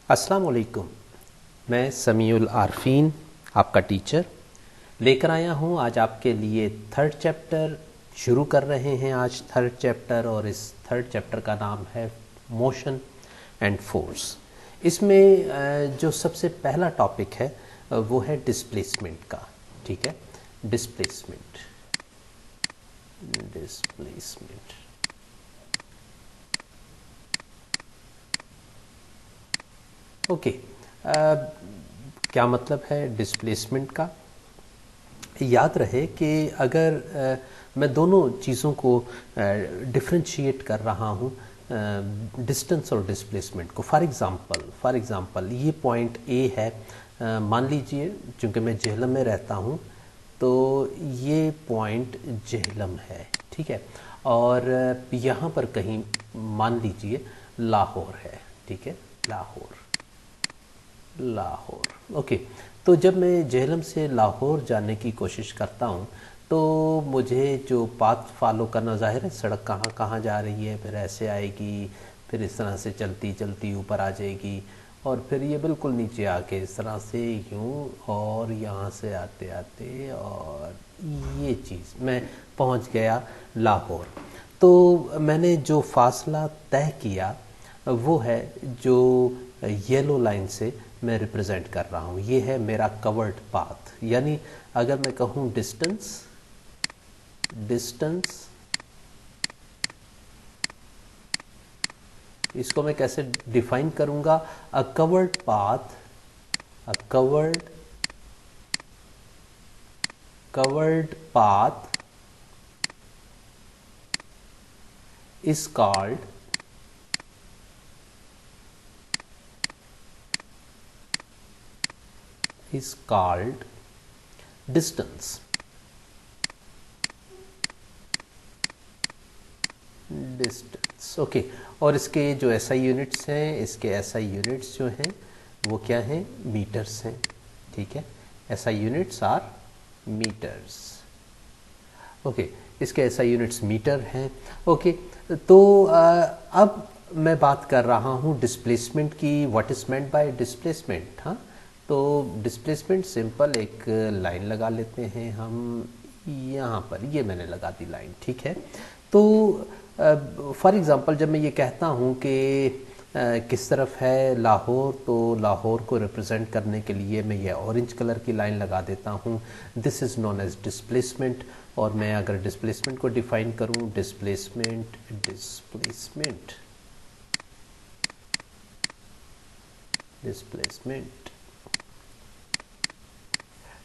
अस्सलाम वालेकुम। मैं समीउल आरफीन आपका टीचर लेकर आया हूँ आज आपके लिए थर्ड चैप्टर शुरू कर रहे हैं। आज थर्ड चैप्टर और इस थर्ड चैप्टर का नाम है मोशन एंड फोर्स। इसमें जो सबसे पहला टॉपिक है वो है डिस्प्लेसमेंट का। ठीक है, डिस्प्लेसमेंट। ओके, क्या मतलब है डिस्प्लेसमेंट का? याद रहे कि अगर मैं दोनों चीज़ों को डिफ्रेंशिएट कर रहा हूँ, डिस्टेंस और डिस्प्लेसमेंट को। फॉर एग्ज़ाम्पल ये पॉइंट ए है। मान लीजिए चूँकि मैं जेहलम में रहता हूँ तो ये पॉइंट जेहलम है, ठीक है। और यहाँ पर कहीं मान लीजिए लाहौर है, ठीक है, लाहौर। ओके, तो जब मैं जेहलम से लाहौर जाने की कोशिश करता हूँ तो मुझे जो पाथ फॉलो करना, ज़ाहिर है सड़क कहाँ कहाँ जा रही है, फिर ऐसे आएगी, फिर इस तरह से चलती चलती ऊपर आ जाएगी और फिर ये बिल्कुल नीचे आके इस तरह से यूँ, और यहाँ से आते आते और ये चीज़ मैं पहुँच गया लाहौर। तो मैंने जो फासला तय किया वो है जो येलो लाइन से मैं रिप्रेजेंट कर रहा हूँ। ये है मेरा कवर्ड पाथ। यानी अगर मैं कहूँ डिस्टेंस, इसको मैं कैसे डिफाइन करूँगा? A covered path, covered path is called distance. Okay, और इसके जो एसआई यूनिट्स हैं, इसके एसआई यूनिट्स जो हैं वो क्या हैं? मीटर्स हैं, ठीक है। SI units are metres. Okay, इसके एसआई यूनिट्स मीटर हैं। ओके, तो अब मैं बात कर रहा हूँ डिस्प्लेसमेंट की। What is meant by displacement? हाँ, तो डिस्प्लेसमेंट सिंपल एक लाइन लगा लेते हैं हम यहाँ पर। ये मैंने लगा दी लाइन, ठीक है। तो फॉर एग्ज़ाम्पल जब मैं ये कहता हूँ कि किस तरफ है लाहौर, तो लाहौर को रिप्रेजेंट करने के लिए मैं ये ऑरेंज कलर की लाइन लगा देता हूँ। This is known as displacement. और मैं अगर डिस्प्लेसमेंट को डिफाइन करूँ, displacement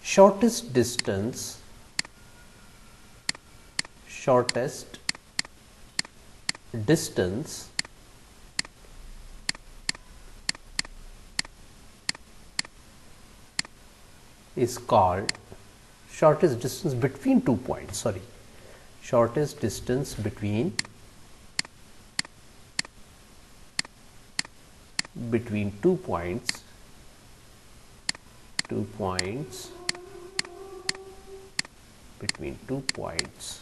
shortest distance is called shortest distance between 2 points. Shortest distance between two points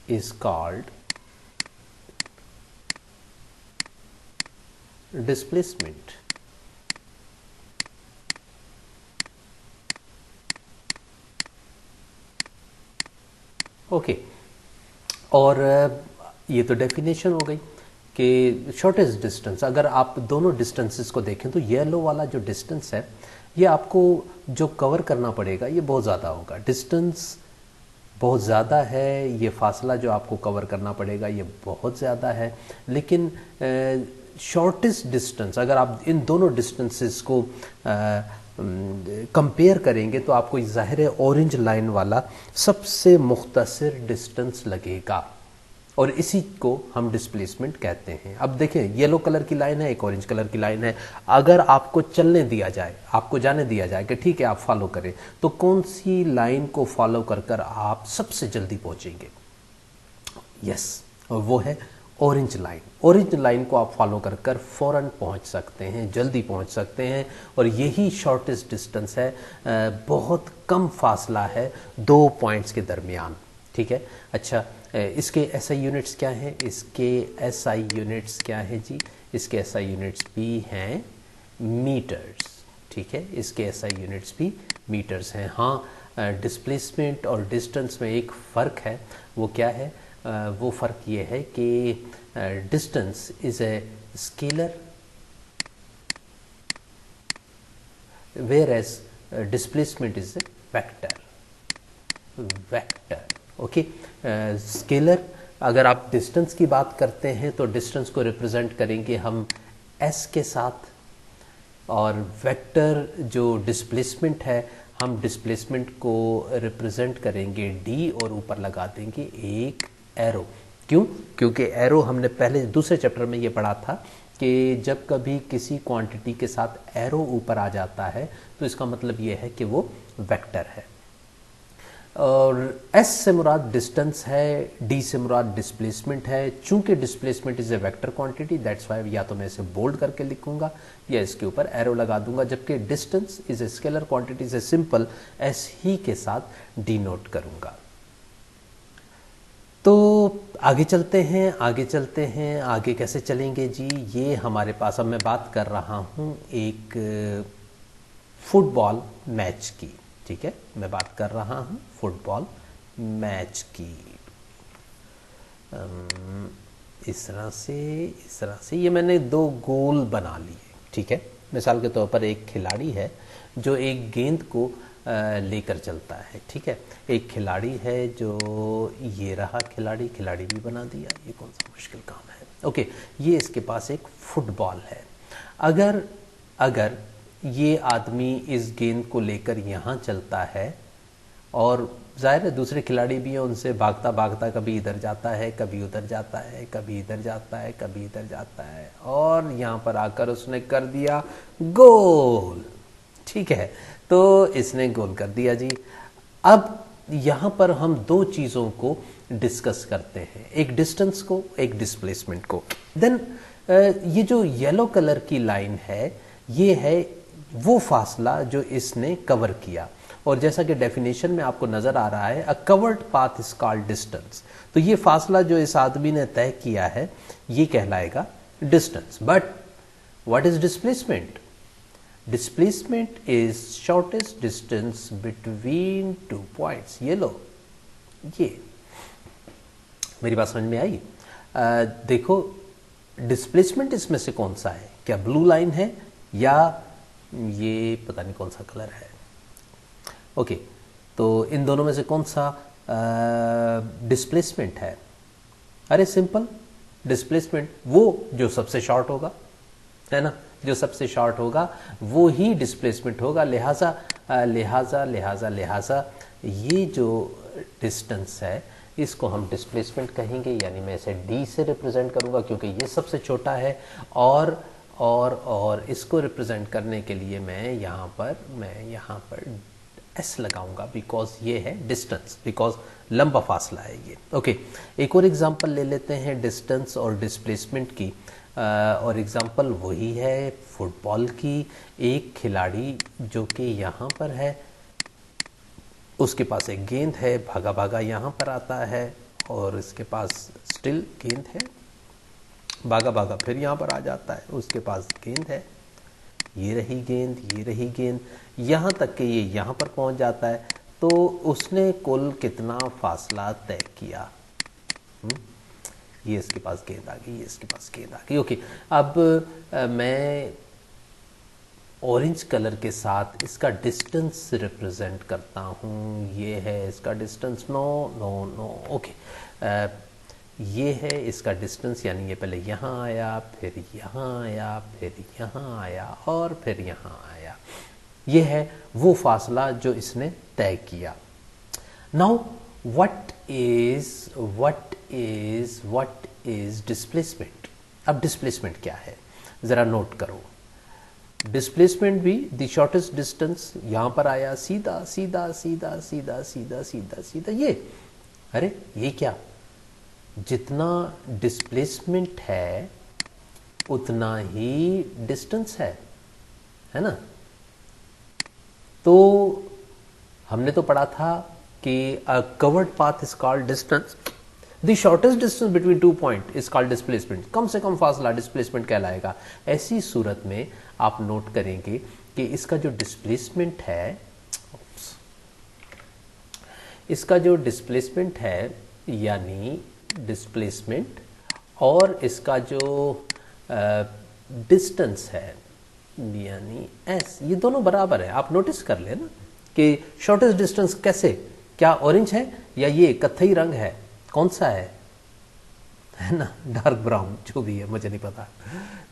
is called displacement. Okay, और ये तो डेफिनेशन हो गई कि शॉर्टेस्ट डिस्टेंस। अगर आप दोनों डिस्टेंसेस को देखें तो येलो वाला जो डिस्टेंस है ये आपको जो कवर करना पड़ेगा ये बहुत ज़्यादा होगा। डिस्टेंस बहुत ज़्यादा है, ये फासला जो आपको कवर करना पड़ेगा ये बहुत ज़्यादा है। लेकिन शॉर्टेस्ट डिस्टेंस, अगर आप इन दोनों डिस्टेंसेस को कंपेयर करेंगे तो आपको ज़ाहिर है ऑरेंज लाइन वाला सबसे मुख्तसर डिस्टेंस लगेगा, और इसी को हम डिस्प्लेसमेंट कहते हैं। अब देखें, येलो कलर की लाइन है, एक ऑरेंज कलर की लाइन है। अगर आपको चलने दिया जाए, आपको जाने दिया जाए कि ठीक है आप फॉलो करें, तो कौन सी लाइन को फॉलो कर आप सबसे जल्दी पहुंचेंगे? यस, और वो है ऑरेंज लाइन। ऑरेंज लाइन को आप फॉलो कर फ़ौरन पहुंच सकते हैं, जल्दी पहुंच सकते हैं, और यही शॉर्टेस्ट डिस्टेंस है। बहुत कम फासला है दो पॉइंट्स के दरमियान, ठीक है। अच्छा, इसके एसआई यूनिट्स क्या हैं? इसके एसआई यूनिट्स क्या हैं जी? इसके एसआई यूनिट्स भी हैं मीटर्स, ठीक है, इसके एसआई यूनिट्स भी मीटर्स हैं। हाँ, डिस्प्लेसमेंट और डिस्टेंस में एक फ़र्क है, वो क्या है? वो फ़र्क ये है कि distance is a scalar whereas displacement is a vector, okay. Scalar, अगर आप डिस्टेंस की बात करते हैं तो डिस्टेंस को रिप्रेजेंट करेंगे हम s के साथ, और वेक्टर जो डिस्प्लेसमेंट है हम डिस्प्लेसमेंट को रिप्रेजेंट करेंगे d और ऊपर लगा देंगे एक एरो। क्यों? क्योंकि एरो हमने पहले दूसरे चैप्टर में ये पढ़ा था कि जब कभी किसी क्वांटिटी के साथ एरो ऊपर आ जाता है तो इसका मतलब ये है कि वो वेक्टर है। और s से मुराद डिस्टेंस है, d से मुराद डिस्प्लेसमेंट है। चूंकि displacement is a vector quantity, that's why या तो मैं इसे बोल्ड करके लिखूंगा या इसके ऊपर एरो लगा दूंगा, जबकि distance is a scalar quantity से सिंपल s ही के साथ डिनोट करूंगा। तो आगे चलते हैं, आगे कैसे चलेंगे जी? ये हमारे पास, अब मैं बात कर रहा हूँ एक फुटबॉल मैच की, ठीक है, मैं बात कर रहा हूँ फुटबॉल मैच की। इस तरह से ये मैंने दो गोल बना लिए, ठीक है। मिसाल के तौर पर एक खिलाड़ी है जो एक गेंद को लेकर चलता है, ठीक है। एक खिलाड़ी है जो, ये रहा खिलाड़ी भी बना दिया, ये कौन सा मुश्किल काम है, ओके। ये इसके पास एक फुटबॉल है। अगर ये आदमी इस गेंद को लेकर यहाँ चलता है, और जाहिर है दूसरे खिलाड़ी भी हैं, उनसे भागता भागता कभी इधर जाता है, कभी उधर जाता है, कभी इधर जाता है, कभी इधर जाता है, और यहाँ पर आकर उसने कर दिया गोल, ठीक है। तो इसने गोल कर दिया जी। अब यहाँ पर हम दो चीज़ों को डिस्कस करते हैं, एक डिस्टेंस को, एक डिस्प्लेसमेंट को। देन ये जो येलो कलर की लाइन है, ये है वो फासला जो इसने कवर किया, और जैसा कि डेफिनेशन में आपको नजर आ रहा है, a covered path is called distance. तो ये फासला जो इस आदमी ने तय किया है ये कहलाएगा distance. But what is displacement? Displacement is shortest distance between 2 points. ये लो, ये मेरी बात समझ में आई? देखो, डिस्प्लेसमेंट इसमें से कौन सा है? क्या ब्लू लाइन है या ये पता नहीं कौन सा कलर है, ओके। तो इन दोनों में से कौन सा डिस्प्लेसमेंट है? अरे सिंपल, डिस्प्लेसमेंट वो जो सबसे शॉर्ट होगा, है ना, जो सबसे शॉर्ट होगा वो ही डिस्प्लेसमेंट होगा। लिहाजा ये जो डिस्टेंस है इसको हम डिस्प्लेसमेंट कहेंगे, यानी मैं इसे d से रिप्रेजेंट करूंगा क्योंकि ये सबसे छोटा है, और इसको रिप्रेजेंट करने के लिए मैं यहाँ पर s लगाऊंगा, बिकॉज ये है डिस्टेंस, बिकॉज लंबा फासला है ये, ओके। एक और एग्जांपल ले लेते हैं डिस्टेंस और डिस्प्लेसमेंट की, और एग्जांपल वही है फुटबॉल की। एक खिलाड़ी जो कि यहाँ पर है, उसके पास एक गेंद है, भागा भागा यहाँ पर आता है, और इसके पास स्टिल गेंद है, भागा भागा फिर यहाँ पर आ जाता है, उसके पास गेंद है, ये रही गेंद, यहाँ तक कि ये यहाँ पर पहुँच जाता है। तो उसने कुल कितना फासला तय किया? ये इसके पास गेंद आ गई, ये इसके पास गेंद आ गई, ओके। अब मैं ऑरेंज कलर के साथ इसका डिस्टेंस रिप्रेजेंट करता हूँ। ये है इसका डिस्टेंस, नो, ओके। ये है इसका डिस्टेंस, यानी ये पहले यहाँ आया, फिर यहाँ आया, फिर यहाँ आया, और फिर यहाँ आया। ये है वो फासला जो इसने तय किया। Now what is displacement? अब डिस्प्लेसमेंट क्या है जरा नोट करो। डिस्प्लेसमेंट भी द शॉर्टेस्ट डिस्टेंस, यहां पर आया सीधा सीधा सीधा सीधा सीधा सीधा सीधा, ये, अरे ये क्या, जितना डिस्प्लेसमेंट है उतना ही डिस्टेंस है ना। तो हमने तो पढ़ा था कि a covered path is called distance, the shortest distance between 2 point is called displacement, कम से कम फासला डिस्प्लेसमेंट कहलाएगा। ऐसी सूरत में आप नोट करेंगे कि इसका जो डिस्प्लेसमेंट है, इसका जो डिस्प्लेसमेंट है यानी डिस्प्लेसमेंट और इसका जो डिस्टेंस है यानी s, ये दोनों बराबर है। आप नोटिस कर लेना कि शॉर्टेस्ट डिस्टेंस कैसे, क्या ऑरेंज है या ये कत्थई रंग है, कौन सा है ना, डार्क ब्राउन, जो भी है मुझे नहीं पता।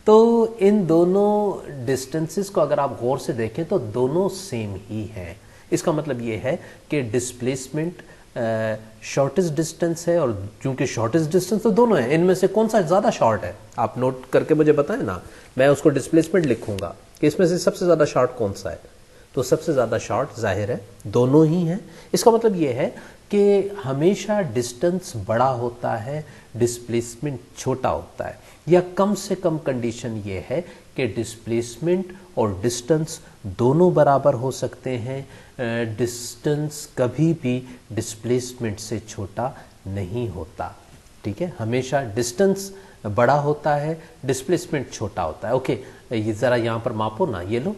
तो इन दोनों डिस्टेंसेस को अगर आप गौर से देखें तो दोनों सेम ही है। इसका मतलब ये है कि डिस्प्लेसमेंट शॉर्टेस्ट डिस्टेंस है, और चूंकि शॉर्टेस्ट डिस्टेंस तो दोनों है, इनमें से कौन सा ज़्यादा शॉर्ट है आप नोट करके मुझे बताएं ना। मैं उसको डिस्प्लेसमेंट लिखूंगा कि इसमें से सबसे ज़्यादा शॉर्ट कौन सा है, तो सबसे ज़्यादा शॉर्ट जाहिर है दोनों ही हैं। इसका मतलब ये है कि हमेशा डिस्टेंस बड़ा होता है, डिस्प्लेसमेंट छोटा होता है, या कम से कम कंडीशन ये है कि डिस्प्लेसमेंट और डिस्टेंस दोनों बराबर हो सकते हैं। डिस्टेंस कभी भी डिस्प्लेसमेंट से छोटा नहीं होता, ठीक है, हमेशा डिस्टेंस बड़ा होता है, डिस्प्लेसमेंट छोटा होता है। ओके, ये ज़रा यहाँ पर मापो ना, ये लो।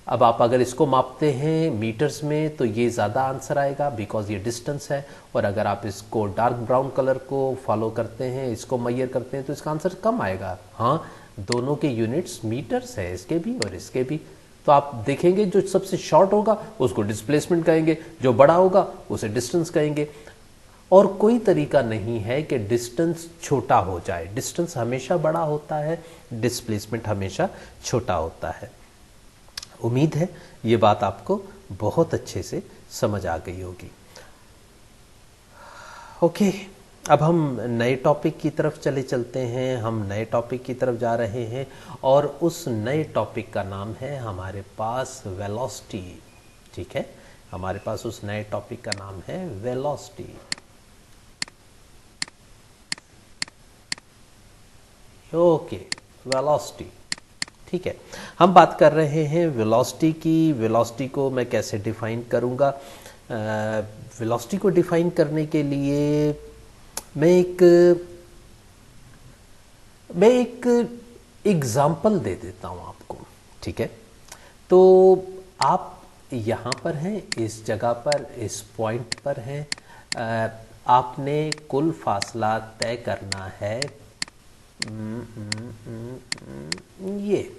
अब आप अगर इसको मापते हैं मीटर्स में तो ये ज़्यादा आंसर आएगा बिकॉज ये डिस्टेंस है, और अगर आप इसको डार्क ब्राउन कलर को फॉलो करते हैं, इसको मेजर करते हैं, तो इसका आंसर कम आएगा। हाँ, दोनों के यूनिट्स मीटर्स है, इसके भी और इसके भी। तो आप देखेंगे जो सबसे शॉर्ट होगा उसको डिस्प्लेसमेंट कहेंगे, जो बड़ा होगा उसे डिस्टेंस कहेंगे। और कोई तरीका नहीं है कि डिस्टेंस छोटा हो जाए, डिस्टेंस हमेशा बड़ा होता है, डिस्प्लेसमेंट हमेशा छोटा होता है। उम्मीद है ये बात आपको बहुत अच्छे से समझ आ गई होगी। ओके, अब हम नए टॉपिक की तरफ चलते हैं। हम नए टॉपिक की तरफ जा रहे हैं और उस नए टॉपिक का नाम है हमारे पास वेलोसिटी, ठीक है, हमारे पास उस नए टॉपिक का नाम है वेलोसिटी। ओके, वेलोसिटी, ठीक है, हम बात कर रहे हैं वेलोसिटी की। वेलोसिटी को मैं कैसे डिफाइन करूंगा? वेलोसिटी को डिफाइन करने के लिए मैं एक एग्जाम्पल दे देता हूं आपको, ठीक है। तो आप यहाँ पर हैं, इस जगह पर, इस पॉइंट पर हैं, आपने कुल फासला तय करना है। ये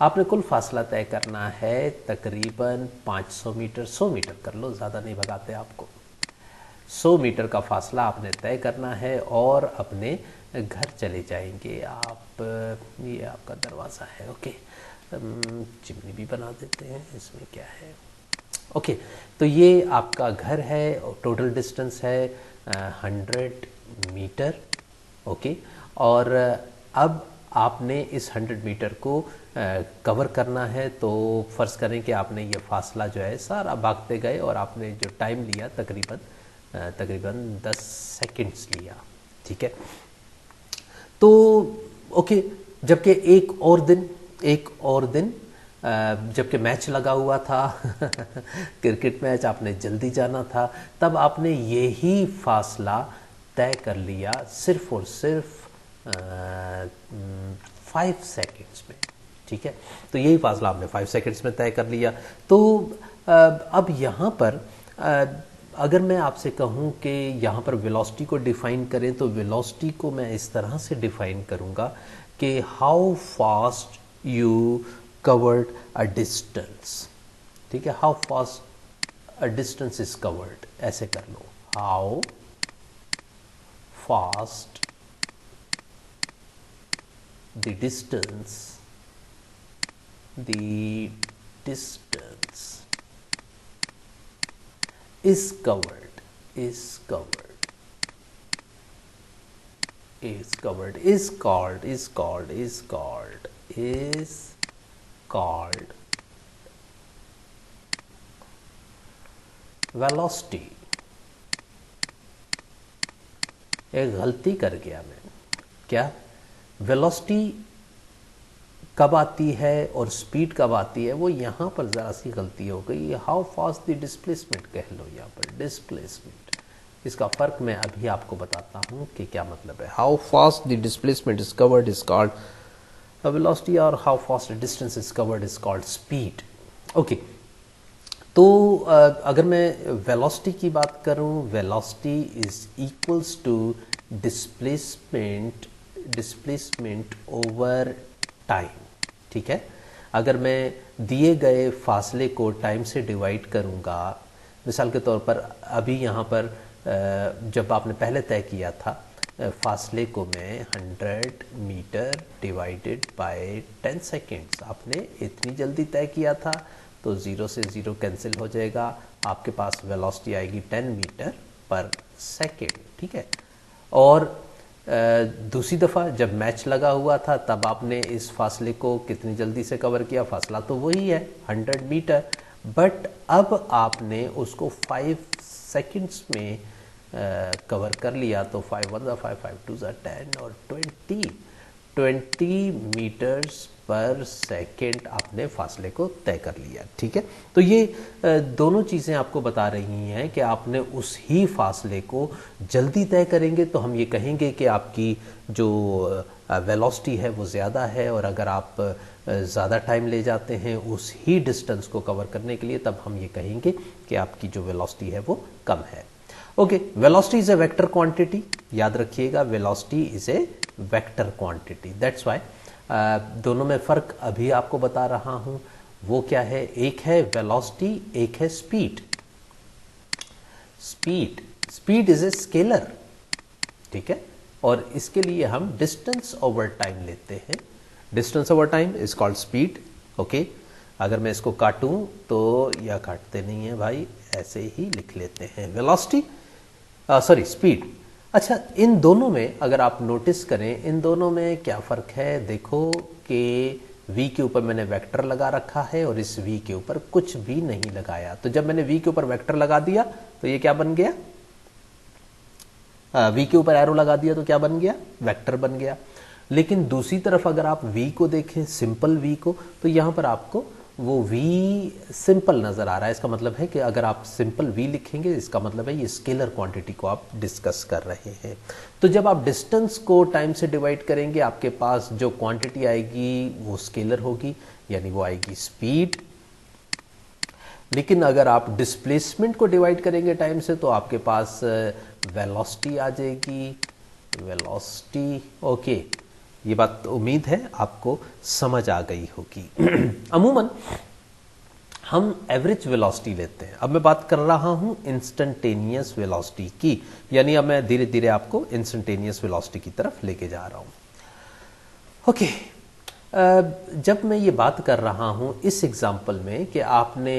आपने कुल फासला तय करना है तकरीबन 500 मीटर, 100 मीटर कर लो, ज़्यादा नहीं भगाते आपको। 100 मीटर का फासला आपने तय करना है और अपने घर चले जाएंगे आप। ये आपका दरवाज़ा है, ओके, चिमनी भी बना देते हैं, इसमें क्या है। ओके, तो ये आपका घर है, टोटल डिस्टेंस है 100 मीटर, ओके। और अब आपने इस 100 मीटर को कवर करना है, तो फ़र्ज़ करें कि आपने ये फासला जो है सारा भागते गए और आपने जो टाइम लिया तकरीबन 10 सेकंड्स लिया, ठीक है। तो ओके, जबकि एक और दिन जबकि मैच लगा हुआ था क्रिकेट मैच, आपने जल्दी जाना था, तब आपने यही फासला तय कर लिया सिर्फ और सिर्फ 5 सेकंड्स में, ठीक है। तो यही फासला आपने 5 सेकंड्स में तय कर लिया। तो अब यहाँ पर अगर मैं आपसे कहूँ कि यहाँ पर वेलोसिटी को डिफ़ाइन करें, तो वेलोसिटी को मैं इस तरह से डिफ़ाइन करूँगा कि how fast you covered a distance, ठीक है, how fast a distance is covered, ऐसे कर लो, how fast the distance is covered, is called velocity। एक गलती कर गया मैं, क्या? वेलोसिटी कब आती है और स्पीड कब आती है, वो यहाँ पर ज़रा सी गलती हो गई। हाउ फास्ट द डिस्प्लेसमेंट कह लो, यहाँ पर डिस्प्लेसमेंट, इसका फ़र्क मैं अभी आपको बताता हूँ कि क्या मतलब है। How fast the displacement is covered is called velocity और how fast distance is covered is called speed. Okay, तो अगर मैं वेलोसिटी की बात करूं, velocity is equals to displacement over time. ठीक है, अगर मैं दिए गए फासले को टाइम से डिवाइड करूंगा, मिसाल के तौर पर अभी यहाँ पर जब आपने पहले तय किया था फासले को मैं 100 मीटर डिवाइडेड बाय 10 सेकेंड्स, आपने इतनी जल्दी तय किया था तो 0 से 0 कैंसिल हो जाएगा, आपके पास वेलोसिटी आएगी 10 मीटर पर सेकेंड। ठीक है, और दूसरी दफ़ा जब मैच लगा हुआ था तब आपने इस फासले को कितनी जल्दी से कवर किया, फासला तो वही है 100 मीटर, बट अब आपने उसको 5 सेकेंड्स में कवर कर लिया, तो 5 1 5 5 2 10 और 20 मीटर्स पर सेकेंड आपने फासले को तय कर लिया। ठीक है, तो ये दोनों चीज़ें आपको बता रही हैं कि आपने उस ही फासले को जल्दी तय करेंगे तो हम ये कहेंगे कि आपकी जो वेलोसिटी है वो ज़्यादा है, और अगर आप ज़्यादा टाइम ले जाते हैं उस ही डिस्टेंस को कवर करने के लिए तब हम ये कहेंगे कि आपकी जो वेलोसिटी है वो कम है। Okay, velocity is a vector quantity, याद रखिएगा velocity is a vector quantity, that's why दोनों में फ़र्क अभी आपको बता रहा हूं। वो क्या है, एक है वेलोसिटी, एक है speed. Speed is a scalar. ठीक है, और इसके लिए हम डिस्टेंस ओवर टाइम लेते हैं। Distance over time is called speed. Okay, अगर मैं इसको काटूं तो यह काटते नहीं है भाई, ऐसे ही लिख लेते हैं वेलोसिटी, सॉरी स्पीड। अच्छा, इन दोनों में अगर आप नोटिस करें, इन दोनों में क्या फ़र्क है, देखो कि v के ऊपर मैंने वेक्टर लगा रखा है और इस v के ऊपर कुछ भी नहीं लगाया। तो जब मैंने v के ऊपर वेक्टर लगा दिया तो ये क्या बन गया, v के ऊपर एरो लगा दिया तो क्या बन गया, वेक्टर बन गया। लेकिन दूसरी तरफ अगर आप v को देखें, सिंपल v को, तो यहाँ पर आपको वो v सिंपल नज़र आ रहा है। इसका मतलब है कि अगर आप सिंपल v लिखेंगे इसका मतलब है ये स्केलर क्वांटिटी को आप डिस्कस कर रहे हैं। तो जब आप डिस्टेंस को टाइम से डिवाइड करेंगे आपके पास जो क्वांटिटी आएगी वो स्केलर होगी, यानी वो आएगी स्पीड। लेकिन अगर आप डिस्प्लेसमेंट को डिवाइड करेंगे टाइम से तो आपके पास वेलोसिटी आ जाएगी, वेलोसिटी। ओके, ये बात उम्मीद है आपको समझ आ गई होगी। अमूमन हम एवरेज वेलोसिटी लेते हैं। अब मैं बात कर रहा हूं इंस्टेंटेनियस वेलोसिटी की, यानी अब मैं धीरे धीरे आपको इंस्टेंटेनियस वेलोसिटी की तरफ लेके जा रहा हूं। ओके, जब मैं ये बात कर रहा हूं इस एग्जाम्पल में कि आपने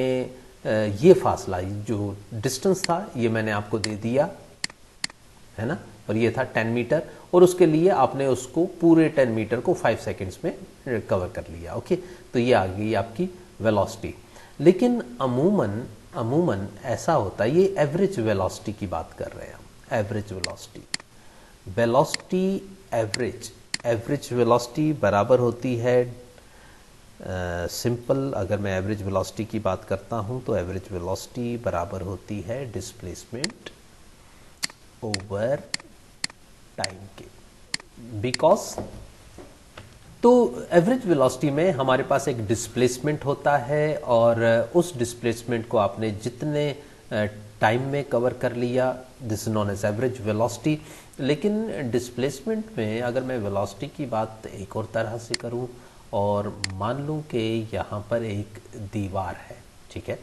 ये फासला, जो डिस्टेंस था ये मैंने आपको दे दिया है ना, और ये था 10 मीटर, और उसके लिए आपने उसको पूरे 10 मीटर को 5 सेकेंड्स में कवर कर लिया। ओके, तो ये आ गई आपकी वेलोसिटी। लेकिन अमूमन ऐसा होता है, ये एवरेज वेलोसिटी की बात कर रहे हैं हम, एवरेज वेलोसिटी एवरेज वेलोसिटी बराबर होती है सिंपल, अगर मैं एवरेज वेलोसिटी की बात करता हूं तो एवरेज वेलोसिटी बराबर होती है डिस्प्लेसमेंट ओवर टाइम के। बिकॉज तो एवरेज वेलोसिटी में हमारे पास एक डिस्प्लेसमेंट होता है, और उस डिस्प्लेसमेंट को आपने जितने टाइम में कवर कर लिया, this is known as average velocity. लेकिन डिस्प्लेसमेंट में अगर मैं वेलोसिटी की बात एक और तरह से करूं, और मान लूं कि यहाँ पर एक दीवार है, ठीक है,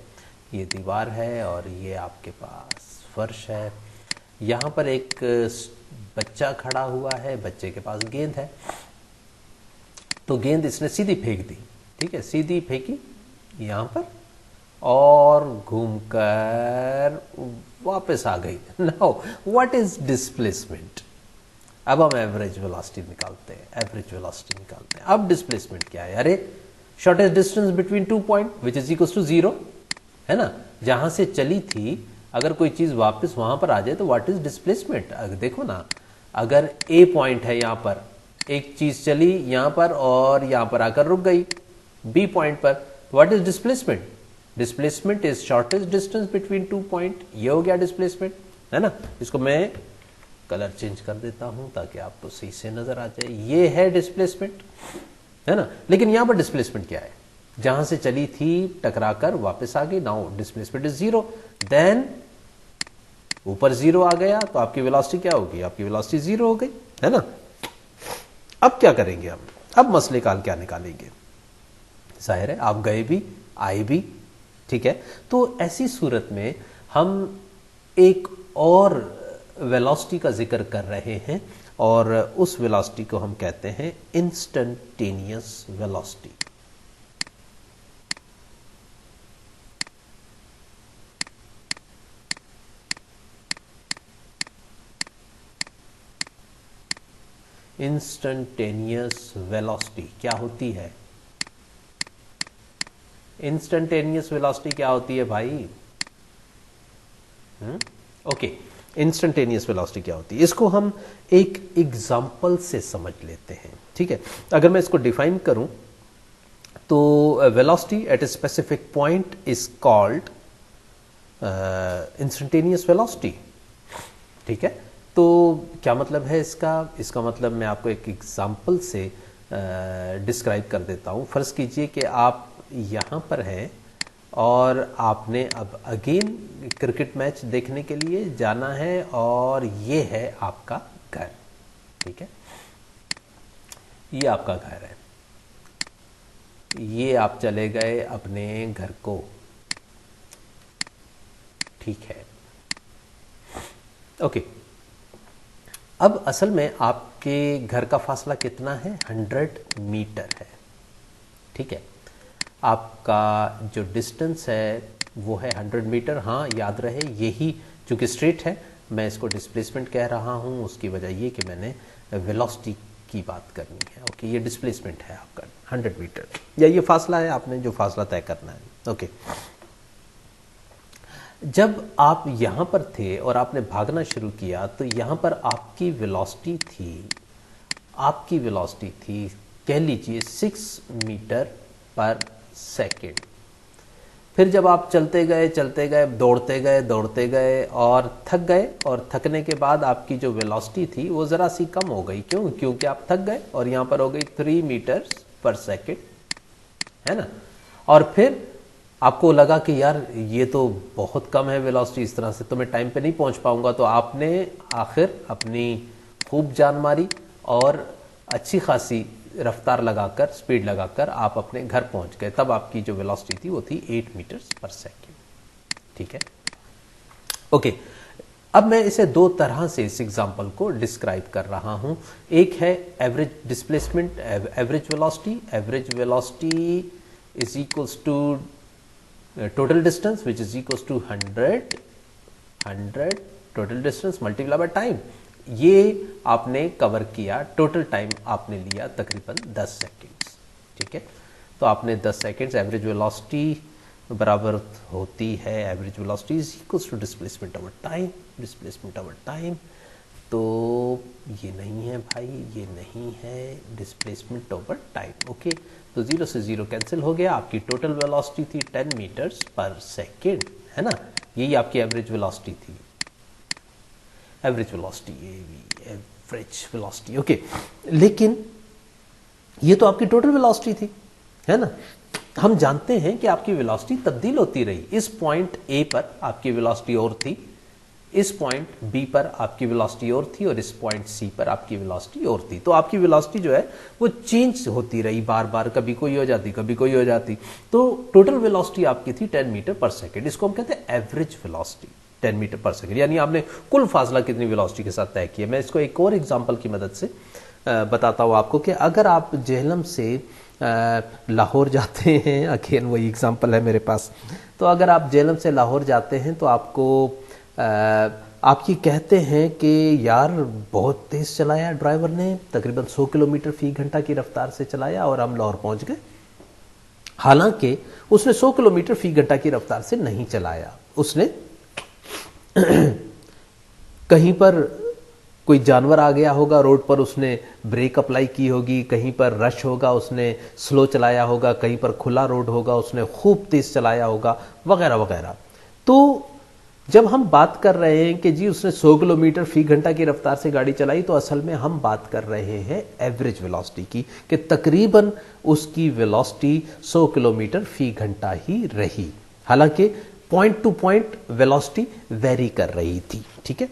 ये दीवार है और ये आपके पास फर्श है, यहाँ पर एक बच्चा खड़ा हुआ है, बच्चे के पास गेंद है, तो गेंद इसने सीधी फेंक दी, ठीक है, सीधी फेंकी यहाँ पर और घूमकर वापस आ गई। Now what is displacement? अब हम एवरेज वेलोसिटी निकालते हैं, अब डिस्प्लेसमेंट क्या है? अरे shortest distance between 2 point which is equal to 0, है ना, जहां से चली थी अगर कोई चीज वापस वहां पर आ जाए तो व्हाट इज डिस्प्लेसमेंट? देखो ना, अगर ए पॉइंट है, यहां पर एक चीज चली यहां पर और यहां पर आकर रुक गई बी पॉइंट पर, what is displacement? Displacement is shortest distance between 2 point, ये हो गया डिस्प्लेसमेंट, है ना। इसको मैं कलर चेंज कर देता हूं ताकि आपको सही से नजर आ जाए। ये है डिस्प्लेसमेंट, है ना। लेकिन यहां पर डिस्प्लेसमेंट क्या है, जहां से चली थी टकराकर वापस आ गई, नाउ डिस्प्लेसमेंट इज 0, देन ऊपर 0 आ गया तो आपकी वेलोसिटी क्या होगी, आपकी वेलोसिटी 0 हो गई, है ना। अब क्या करेंगे हम, अब मसले का हल क्या निकालेंगे। जाहिर है आप गए भी आए भी, ठीक है। तो ऐसी सूरत में हम एक और वेलोसिटी का जिक्र कर रहे हैं और उस वेलोसिटी को हम कहते हैं इंस्टेंटेनियस वेलोसिटी। इंस्टेंटेनियस वेलोसिटी क्या होती है, इंस्टेंटेनियस वेलोसिटी क्या होती है भाई। ओके, इंस्टेंटेनियस वेलोसिटी क्या होती है, इसको हम एक एग्जांपल से समझ लेते हैं, ठीक है। अगर मैं इसको डिफाइन करूं तो velocity at a specific point is called instantaneous velocity, ठीक है। तो क्या मतलब है इसका मतलब मैं आपको एक एग्जांपल से डिस्क्राइब कर देता हूं। फर्ज कीजिए कि आप यहां पर हैं और आपने अब अगेन क्रिकेट मैच देखने के लिए जाना है और ये है आपका घर, ठीक है। ये आपका घर है, ये आप चले गए अपने घर को, ठीक है, ओके। अब असल में आपके घर का फासला कितना है, 100 मीटर है, ठीक है। आपका जो डिस्टेंस है वो है 100 मीटर। हाँ याद रहे, यही चूंकि स्ट्रेट है मैं इसको डिस्प्लेसमेंट कह रहा हूँ, उसकी वजह ये कि मैंने वेलोसिटी की बात करनी है, ओके। ये डिस्प्लेसमेंट है आपका 100 मीटर, या ये फासला है आपने जो फासला तय करना है, ओके। जब आप यहां पर थे और आपने भागना शुरू किया तो यहां पर आपकी वेलोसिटी थी कह लीजिए 6 मीटर पर सेकेंड। फिर जब आप चलते गए दौड़ते गए और थक गए, और थकने के बाद आपकी जो वेलोसिटी थी वो जरा सी कम हो गई, क्योंकि आप थक गए और यहां पर हो गई 3 मीटर पर सेकेंड, है ना। और फिर आपको लगा कि यार ये तो बहुत कम है वेलोसिटी, इस तरह से तो मैं टाइम पे नहीं पहुंच पाऊंगा, तो आपने आखिर अपनी खूब जान मारी और अच्छी खासी रफ्तार लगाकर, स्पीड लगाकर आप अपने घर पहुंच गए। तब आपकी जो वेलोसिटी थी वो थी 8 मीटर पर सेकेंड, ठीक है, ओके। अब मैं इसे दो तरह से इस एग्जांपल को डिस्क्राइब कर रहा हूं। एक है average displacement, average velocity is equals to total distance which is equals to 100 total distance multiplied by time। ये आपने कवर किया, टोटल टाइम आपने लिया तकरीबन 10 सेकेंड्स, ठीक है। तो आपने 10 सेकेंड्स, एवरेज वेलोसिटी बराबर होती है average velocity is equals to displacement over time. तो ये नहीं है भाई, ये नहीं है, डिस्प्लेसमेंट ओवर टाइम, ओके। तो 0 से 0 कैंसिल हो गया, आपकी टोटल वेलोसिटी थी 10 मीटर्स पर सेकेंड, है ना। यही आपकी एवरेज वेलोसिटी थी, एवरेज वेलोसिटी, ओके। लेकिन ये तो आपकी टोटल वेलोसिटी थी, है ना। हम जानते हैं कि आपकी वेलोसिटी तब्दील होती रही। इस पॉइंट ए पर आपकी वेलोसिटी और थी, इस पॉइंट बी पर आपकी वेलोसिटी और थी, और इस पॉइंट सी पर आपकी वेलोसिटी और थी। तो आपकी वेलोसिटी जो है वो चेंज होती रही बार बार, कभी कोई हो जाती कभी कोई हो जाती। तो टोटल वेलोसिटी आपकी थी 10 मीटर पर सेकेंड। इसको हम कहते हैं एवरेज वेलोसिटी 10 मीटर पर सेकेंड, यानी आपने कुल फासला कितनी वेलोसिटी के साथ तय किया। मैं इसको एक और एग्जाम्पल की मदद से बताता हूँ आपको कि अगर आप जेहलम से लाहौर जाते हैं, अगेन वही एग्जाम्पल है मेरे पास। तो अगर आप जेहलम से लाहौर जाते हैं तो आपको आप ये कहते हैं कि यार बहुत तेज चलाया ड्राइवर ने, तकरीबन 100 किलोमीटर फी घंटा की रफ्तार से चलाया और हम लाहौर पहुंच गए। हालांकि उसने 100 किलोमीटर फी घंटा की रफ्तार से नहीं चलाया, उसने कहीं पर कोई जानवर आ गया होगा रोड पर, उसने ब्रेक अप्लाई की होगी, कहीं पर रश होगा उसने स्लो चलाया होगा, कहीं पर खुला रोड होगा उसने खूब तेज चलाया होगा, वगैरह वगैरह। तो जब हम बात कर रहे हैं कि जी उसने 100 किलोमीटर फी घंटा की रफ्तार से गाड़ी चलाई, तो असल में हम बात कर रहे हैं एवरेज वेलोसिटी की, कि तकरीबन उसकी वेलोसिटी 100 किलोमीटर फी घंटा ही रही, हालांकि point two point velocity very कर रही थी। ठीक है,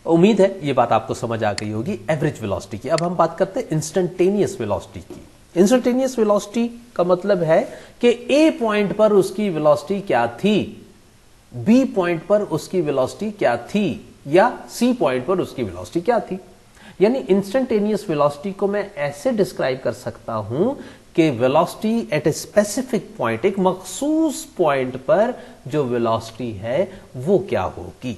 उम्मीद है ये बात आपको समझ आ गई होगी एवरेज वेलोसिटी की। अब हम बात करते हैं इंस्टेंटेनियस वेलोसिटी की। इंस्टेंटेनियस वेलोसिटी का मतलब है कि ए पॉइंट पर उसकी वेलोसिटी क्या थी, बी पॉइंट पर उसकी वेलोसिटी क्या थी, या सी पॉइंट पर उसकी वेलोसिटी क्या थी। यानी इंस्टेंटेनियस वेलोसिटी को मैं ऐसे डिस्क्राइब कर सकता हूं कि velocity at a specific point, एक मखसूस पॉइंट पर जो वेलोसिटी है वो क्या होगी।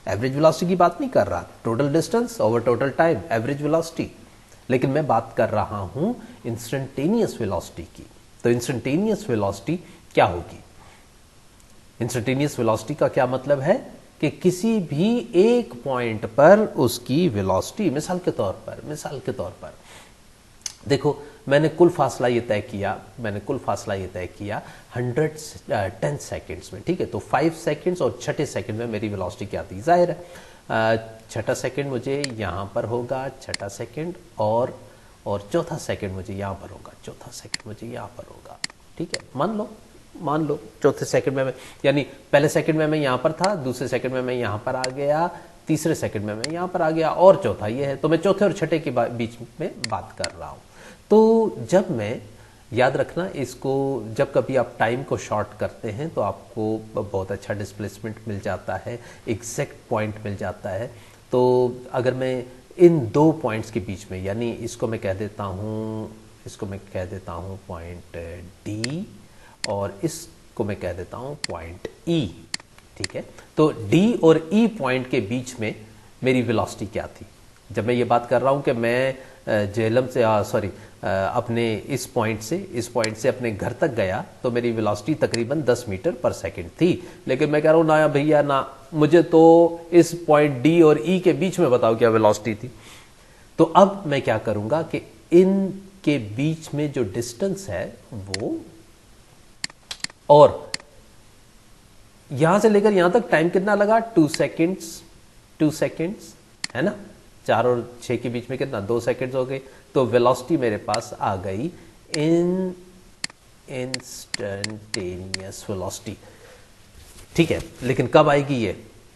एवरेज वेलोसिटी की बात नहीं कर रहा, total distance over total time, average velocity, लेकिन मैं बात कर रहा हूं इंस्टेंटेनियस वेलोसिटी की। तो इंस्टेंटेनियस वेलोसिटी क्या होगी? इंस्टेंटेनियस वेलोसिटी का क्या मतलब है कि किसी भी एक पॉइंट पर उसकी वेलोसिटी, मिसाल के तौर पर देखो, मैंने कुल फासला ये तय किया 110 सेकेंड्स में। ठीक है, तो 5 सेकेंड्स और छठे सेकेंड में मेरी वेलोसिटी क्या थी, जाहिर है छठा सेकेंड मुझे यहां पर होगा, छठा सेकेंड और चौथा सेकेंड मुझे यहां पर होगा, चौथा सेकेंड मुझे यहां पर होगा। ठीक है, मान लो चौथे सेकंड में मैं, यानी पहले सेकंड में मैं यहां पर था, दूसरे सेकंड में मैं यहां पर आ गया, तीसरे सेकंड में मैं यहां पर आ गया, और चौथा ये है। तो मैं चौथे और छठे के बीच में बात कर रहा हूं। तो जब मैं, याद रखना इसको, जब कभी आप टाइम को शॉर्ट करते हैं तो आपको बहुत अच्छा डिस्प्लेसमेंट मिल जाता है, एग्जैक्ट पॉइंट मिल जाता है। तो अगर मैं इन दो पॉइंट्स के बीच में, यानी इसको मैं कह देता हूं पॉइंट डी, और इसको मैं कह देता हूं पॉइंट ई। ठीक है, तो डी और ई पॉइंट के बीच में मेरी वेलोसिटी क्या थी। जब मैं ये बात कर रहा हूं कि मैं जेहलम से अपने इस पॉइंट से अपने घर तक गया, तो मेरी वेलोसिटी तकरीबन 10 मीटर पर सेकंड थी। लेकिन मैं कह रहा हूं ना भैया ना, मुझे तो इस पॉइंट डी और ई के बीच में बताओ क्या वेलोसिटी थी। तो अब मैं क्या करूंगा कि इन के बीच में जो डिस्टेंस है वो, और यहां से लेकर यहां तक टाइम कितना लगा, 2 सेकेंड्स है ना, 4 और 6 के बीच में कितना, 2 सेकेंड्स हो गए। तो वेलोसिटी मेरे पास आ गई इन इंस्टेंटेनियस वेलोसिटी। ठीक है, लेकिन कब आएगी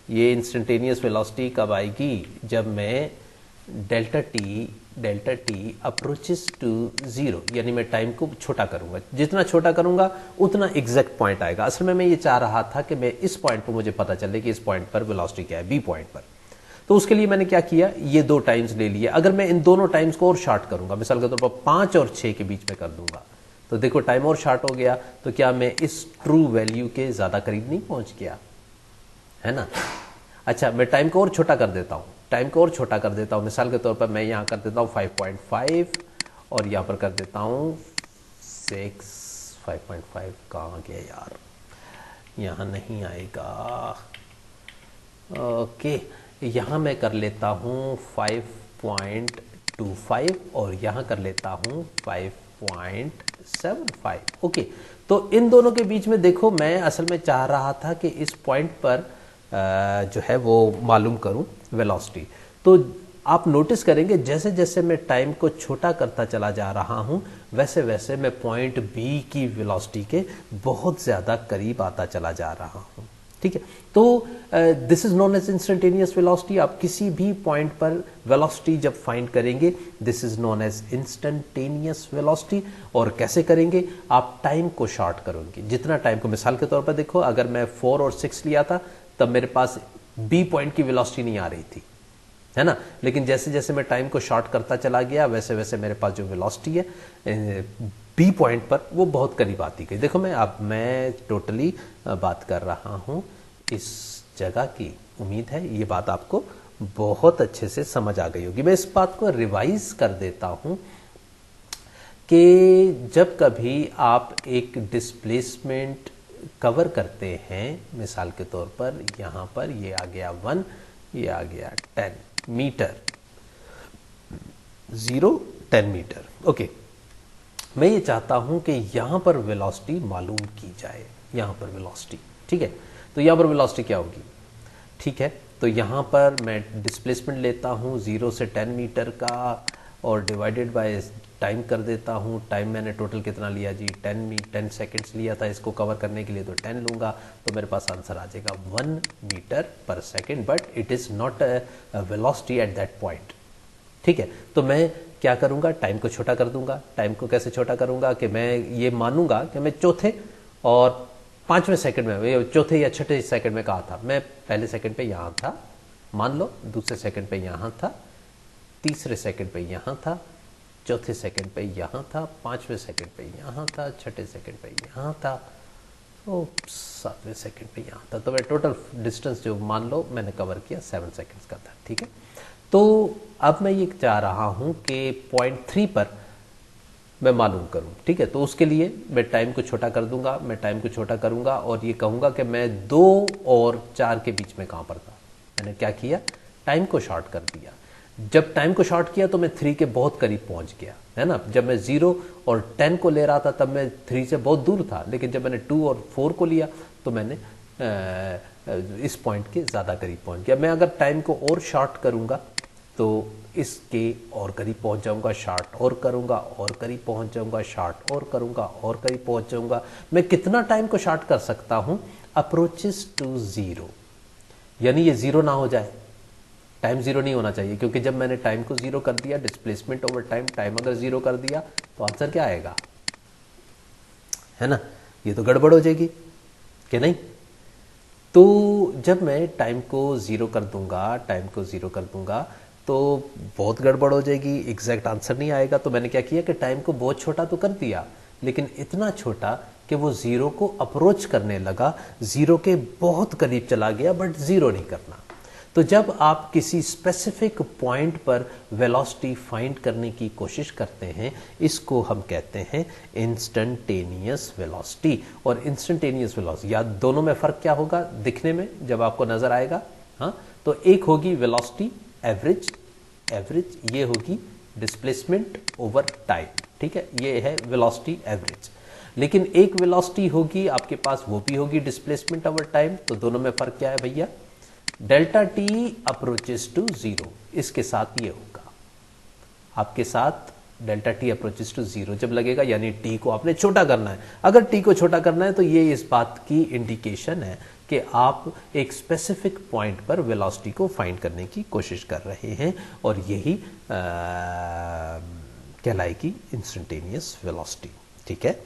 ये इंस्टेंटेनियस वेलोसिटी कब आएगी? जब मैं डेल्टा टी अप्रोचेस टू 0, यानी मैं टाइम को छोटा करूंगा। जितना छोटा करूंगा उतना एग्जैक्ट पॉइंट आएगा। असल में मैं ये चाह रहा था कि मैं इस पॉइंट पर मुझे पता चले कि इस पॉइंट पर वेलोसिटी क्या है, बी पॉइंट पर। तो उसके लिए मैंने क्या किया, ये 2 टाइम्स ले लिए। अगर मैं इन दोनों टाइम्स को और शॉर्ट करूंगा, मिसाल के तौर पर 5 और 6 के बीच में कर दूंगा, तो देखो टाइम और शॉर्ट हो गया। तो क्या मैं इस ट्रू वैल्यू के ज्यादा करीब नहीं पहुंच गया, है ना? अच्छा, मैं टाइम को और छोटा कर देता हूं, मिसाल के तौर पर मैं यहां कर देता हूं 5.5 और यहां पर कर देता हूं 6। 5.5 कहां गया यार, यहां नहीं आएगा। ओके, यहां मैं कर लेता हूं 5.25 और यहां कर लेता हूं 5.75। ओके, तो इन दोनों के बीच में देखो, मैं असल में चाह रहा था कि इस पॉइंट पर जो है वो मालूम करूं वेलोसिटी। तो आप नोटिस करेंगे जैसे जैसे मैं टाइम को छोटा करता चला जा रहा हूं, वैसे वैसे मैं पॉइंट बी की वेलोसिटी के बहुत ज्यादा करीब आता चला जा रहा हूं। ठीक है, तो this is known as instantaneous velocity. आप किसी भी पॉइंट पर वेलोसिटी जब फाइंड करेंगे, this is known as instantaneous velocity. और कैसे करेंगे, आप टाइम को शॉर्ट करेंगे। जितना टाइम को, मिसाल के तौर पर देखो, अगर मैं 4 और 6 लिया था तब मेरे पास बी पॉइंट की वेलोसिटी नहीं आ रही थी, है ना। लेकिन जैसे जैसे मैं टाइम को शॉर्ट करता चला गया, वैसे वैसे मेरे पास जो वेलोसिटी है बी पॉइंट पर, वो बहुत करीब आती गई। देखो मैं टोटली बात कर रहा हूं इस जगह की। उम्मीद है ये बात आपको बहुत अच्छे से समझ आ गई होगी। मैं इस बात को रिवाइज कर देता हूं कि जब कभी आप एक डिस्प्लेसमेंट कवर करते हैं, मिसाल के तौर पर यहां पर ये आ गया 1, ये आ गया 10 मीटर, 0 10 मीटर। ओके, मैं ये चाहता हूं कि यहां पर वेलोसिटी मालूम की जाए, यहां पर वेलोसिटी। ठीक है, तो यहाँ पर वेलोसिटी क्या होगी, ठीक है। तो यहाँ पर मैं डिस्प्लेसमेंट लेता हूँ 0 से 10 मीटर का और डिवाइडेड बाय टाइम कर देता हूँ। टाइम मैंने टोटल कितना लिया जी, 10 सेकेंड्स लिया था इसको कवर करने के लिए, तो 10 लूँगा तो मेरे पास आंसर आ जाएगा 1 मीटर पर second, but it is not a velocity at that point, ठीक है। तो मैं क्या करूँगा, टाइम को छोटा कर दूंगा। टाइम को कैसे छोटा करूँगा कि मैं ये मानूंगा कि मैं चौथे और 5वें सेकंड में, चौथे या छठे सेकंड में कहा था, मैं पहले सेकंड पे यहाँ था, मान लो दूसरे सेकंड पे यहाँ था, तीसरे सेकंड पे यहाँ था, चौथे सेकंड पे यहाँ था, 5वें सेकंड पे यहाँ था, छठे सेकंड पे यहाँ था, तो 7वें सेकंड पे यहाँ था। तो मैं टोटल डिस्टेंस जो मान लो मैंने कवर किया 7 सेकंड्स का था, ठीक है। तो अब मैं ये चाह रहा हूँ कि पॉइंट 3 पर मैं मालूम करूँ, ठीक है। तो उसके लिए मैं टाइम को छोटा कर दूंगा, मैं टाइम को छोटा करूंगा और ये कहूँगा कि मैं 2 और 4 के बीच में कहाँ पर था। मैंने क्या किया, टाइम को शॉर्ट कर दिया। जब टाइम को शॉर्ट किया तो मैं 3 के बहुत करीब पहुंच गया, है ना। जब मैं 0 और 10 को ले रहा था तब मैं 3 से बहुत दूर था, लेकिन जब मैंने 2 और 4 को लिया तो मैंने इस पॉइंट के ज़्यादा करीब पहुंच गया। मैं अगर टाइम को और शॉर्ट करूंगा तो इसके और करीब पहुंच जाऊंगा, शॉर्ट और करूंगा और करीब पहुंच जाऊंगा, शॉर्ट और करूंगा और करीब पहुंच जाऊंगा। मैं कितना टाइम को शॉर्ट कर सकता हूं, अप्रोचेस टू 0, यानी ये 0 ना हो जाए, टाइम 0 नहीं होना चाहिए, क्योंकि जब मैंने टाइम को 0 कर दिया, डिस्प्लेसमेंट ओवर टाइम, टाइम अगर 0 कर दिया तो आंसर क्या आएगा, है ना। ये तो गड़बड़ हो जाएगी कि नहीं। तो जब मैं टाइम को 0 कर दूंगा, टाइम को 0 कर दूंगा तो बहुत गड़बड़ हो जाएगी, एग्जैक्ट आंसर नहीं आएगा। तो मैंने क्या किया कि टाइम को बहुत छोटा तो कर दिया, लेकिन इतना छोटा कि वो 0 को अप्रोच करने लगा, 0 के बहुत करीब चला गया, बट 0 नहीं करना। तो जब आप किसी स्पेसिफिक पॉइंट पर वेलोसिटी फाइंड करने की कोशिश करते हैं, इसको हम कहते हैं इंस्टेंटेनियस वेलोसिटी। और इंस्टेंटेनियस वेलोसिटी, या दोनों में फ़र्क क्या होगा दिखने में जब आपको नज़र आएगा, हाँ। तो एक होगी वेलोसिटी एवरेज, ये होगी डिस्प्लेसमेंट ओवर टाइम, ठीक है, ये है वेलोसिटी एवरेज। लेकिन एक वेलोसिटी होगी आपके पास, वो भी होगी डिस्प्लेसमेंट ओवर टाइम। तो दोनों में फ़र्क क्या है भैया, डेल्टा टी अप्रोचेस टू 0, इसके साथ ये होगा आपके साथ डेल्टा टी अप्रोचेस टू 0 जब लगेगा, यानी टी को आपने छोटा करना है। अगर टी को छोटा करना है तो ये इस बात की इंडिकेशन है कि आप एक स्पेसिफिक पॉइंट पर वेलोसिटी को फाइंड करने की कोशिश कर रहे हैं, और यही कहलाएगी इंस्टेंटेनियस वेलोसिटी, ठीक है।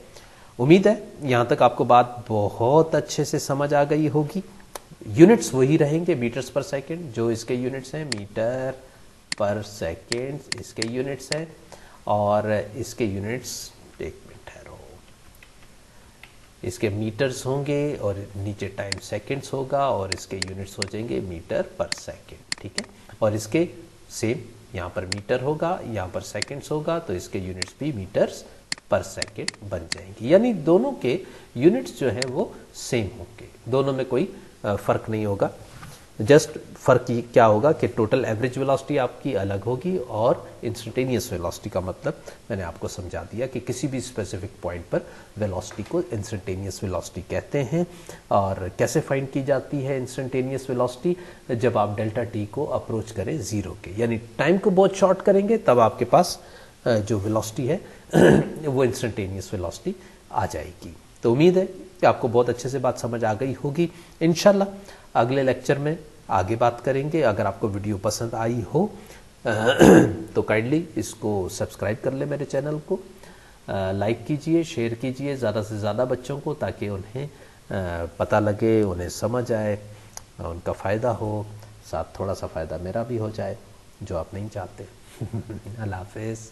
उम्मीद है यहां तक आपको बात बहुत अच्छे से समझ आ गई होगी। यूनिट्स वही रहेंगे, मीटर्स पर सेकेंड, जो इसके यूनिट्स हैं, मीटर पर सेकेंड इसके यूनिट्स हैं, और इसके यूनिट्स, एक मिनट ठहरो, इसके मीटर्स होंगे और नीचे टाइम सेकेंड्स होगा, और इसके यूनिट्स हो जाएंगे मीटर पर सेकेंड, ठीक है। और इसके सेम, यहाँ पर मीटर होगा, यहाँ पर सेकेंड्स होगा, तो इसके यूनिट्स भी मीटर्स पर सेकेंड बन जाएंगे, यानी दोनों के यूनिट्स जो हैं वो सेम होंगे, दोनों में कोई फ़र्क नहीं होगा। जस्ट फ़र्क क्या होगा कि टोटल एवरेज वेलोसिटी आपकी अलग होगी, और इंस्टेंटेनियस वेलोसिटी का मतलब मैंने आपको समझा दिया कि किसी भी स्पेसिफिक पॉइंट पर वेलोसिटी को इंस्टेंटेनियस वेलोसिटी कहते हैं। और कैसे फाइंड की जाती है इंस्टेंटेनियस वेलोसिटी, जब आप डेल्टा टी को अप्रोच करें 0 के, यानी टाइम को बहुत शॉर्ट करेंगे, तब आपके पास जो वेलोसिटी है वो इंस्टेंटेनियस वेलोसिटी आ जाएगी। तो उम्मीद है कि आपको बहुत अच्छे से बात समझ आ गई होगी। इंशाल्लाह अगले लेक्चर में आगे बात करेंगे। अगर आपको वीडियो पसंद आई हो तो काइंडली इसको सब्सक्राइब कर ले, मेरे चैनल को लाइक कीजिए, शेयर कीजिए ज़्यादा से ज़्यादा बच्चों को, ताकि उन्हें पता लगे, उन्हें समझ आए, उनका फ़ायदा हो, साथ थोड़ा सा फ़ायदा मेरा भी हो जाए, जो आप नहीं चाहते। अल्लाह हाफ़िज़।